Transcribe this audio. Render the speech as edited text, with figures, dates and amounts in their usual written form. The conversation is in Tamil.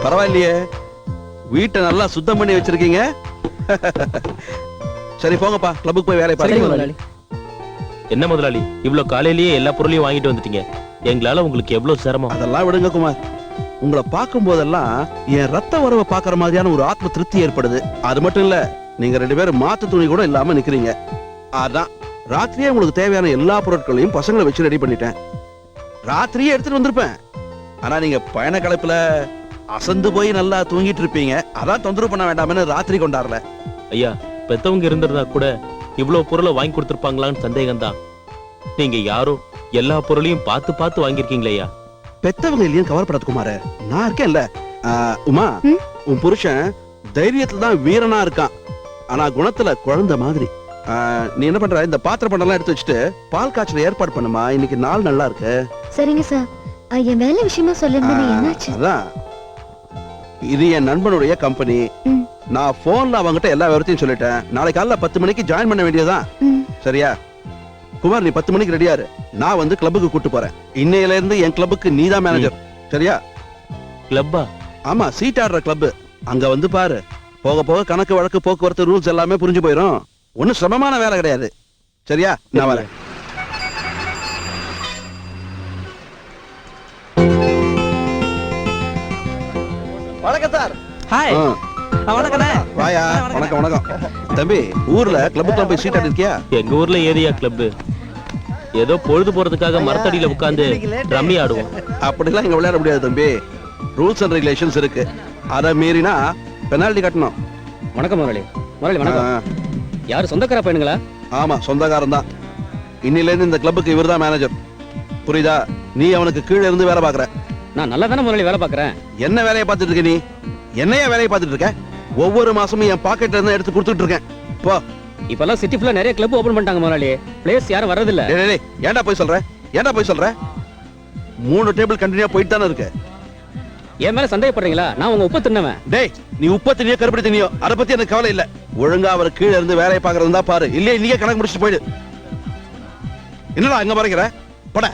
பரவாயில்லையே, வீட்டை நல்லா சுத்தம் பண்ணி வச்சிருக்கீங்க. சரி போங்கப்பா, கிளப்புக்கு போய் வேலையை பாருங்க. என்ன முதலாளி, இவ்வளவு காலையிலேயே எல்லா பொருளையும் வாங்கிட்டு வந்துட்டீங்க. எங்களால உங்களுக்கு எவ்வளவு சிரமம். அதெல்லாம் விடுங்க குமார். உங்களை பார்க்கும் போதெல்லாம் என் ரத்த உறவை பாக்குற மாதிரியான ஒரு ஆத்ம திருப்தி ஏற்படுது. அது மட்டும் இல்ல, நீங்க 2 பேரும் மாத்து துணி கூட இல்லாம நிக்கிறீங்க. அதான் ராத்திரியே உங்களுக்கு தேவையான எல்லா பொருட்களையும் பசங்களை வச்சு ரெடி பண்ணிட்டேன். ராத்திரியே எடுத்துட்டு வந்திருப்பேன். ஆனா நீங்க பயண களைப்புல அசந்து போய் நல்லா தூங்கிட்டு இருப்பீங்க. அதான் தொந்தரவு பண்ண வேண்டாம்னு ராத்திரி கொண்டாடல. ஐயா, பெத்தவங்க இருந்திருந்தா கூட இவ்வளவு பொருளை வாங்கி கொடுத்திருப்பாங்களான்னு சந்தேகம்தான். நீங்க யாரும் எல்லா பொருளையும் பார்த்து பார்த்து வாங்கிருக்கீங்களே ஐயா. பெத்தவங்க இல்லையும் கவலைப்படாத குமார, நான் இருக்கேன்ல. உமா, உன் புருஷன் தைரியத்துல தான் வீரனா இருக்கான், ஆனா குணத்துல குழந்தை மாதிரி. நீ என்ன பண்ற, இந்த பாத்திர பண்டெல்லாம் எடுத்து வச்சுட்டு பால் காய்ச்சல் ஏற்பாடு பண்ணுமா. இன்னைக்கு நாள் நல்லா இருக்கு. சரிங்க சார். என் வேலை விஷயமா சொல்லிருந்தேன், என்னாச்சு? அதான், இது என் நண்பனுடைய கம்பெனி. நான் போன்ல அவங்கிட்ட எல்லா விவரத்தையும் சொல்லிட்டேன். நாளைக்கு காலைல 10 மணிக்கு ஜாயின் பண்ண வேண்டியதுதான். சரியா குமார், நீ 10 மணிக்கு ரெடியாரு. நான் வந்து கிளப்புக்கு கூட்டு போறேன். இன்னையில இருந்து என் கிளப்புக்கு நீதான் மேனேஜர். சரியா? கிளப்பா? ஆமா, சீட் ஆடுற கிளப். அங்க வந்து பாரு. போக போக கணக்கு வழக்கு போக்குவரத்து ரூல்ஸ் எல்லாமே புரிஞ்சு போயிடும். ஒன்னும் சிரமமான வேலை கிடையாது. சரியா? நான் வரேன். வணக்கம் சார். ஹாய். வணக்கண்ணே. வாயா. வணக்கம் வணக்கம். தம்பி, ஊர்ல கிளப்புக்கு போய் சீட் ஆடிருக்கியா? எங்க ஊர்ல ஏரியா கிளப். ஏதோ பொழுது போறதுக்காக மரத்தடியில உட்கார்ந்து ரம்மி ஆடுவோம். அப்படிலாம் இங்க விளையாட முடியாது தம்பி. ரூல்ஸ் அண்ட் ரெகுலேஷன்ஸ் இருக்கு. அதை மீறினா பெனால்டி கட்டணும். வணக்கம் முதலாளி. முதலாளி வணக்கம். யாரு, சொந்தக்கார பையனுங்களா? ஆமா, சொந்தக்காரன் தான். இன்னில இருந்து இந்த கிளப்புக்கு இவர்தான் மேனேஜர். புரியுதா? நீ அவனுக்கு கீழே இருந்து வேலை பாக்குற. நான் நல்லா தானே முதலாளி வேலை பாக்குறேன். என்ன வேலையை பார்த்துட்டு இருக்க நீ? என்னையா வேலையை பார்த்துட்டு இருக்க? ஒவ்வொரு மாசமும் என் பாக்கெட்ல இருந்து எடுத்து கொடுத்துட்டு இருக்கேன். போ. இப்பெல்லாம் சிட்டி ஃபுல்லா நிறைய கிளப் ஓபன் பண்ணிட்டாங்க முதலாளி. பிளேஸ் யாரும் வரதில்ல. ஏன்டா போய் சொல்ற? ஏன்டா போய் சொல்ற? 3 டேபிள் கண்டினியூ போயிட்டு தானே இருக்கு. என் மேல சந்தேகப்படுறீங்களா? நான் உங்க உப்பு தின்னவன். டேய், நீ உப்பு தினியோ கருப்படி தினியோ அதை பத்தி எனக்கு கவலை இல்ல. ஒழுங்கா அவர் கீழே இருந்து வேலையை பாக்குறதா பாரு. இல்லையே நீங்க கணக்கு முடிச்சுட்டு போயிடு. என்னடா அங்க மறைக்கிற? போட.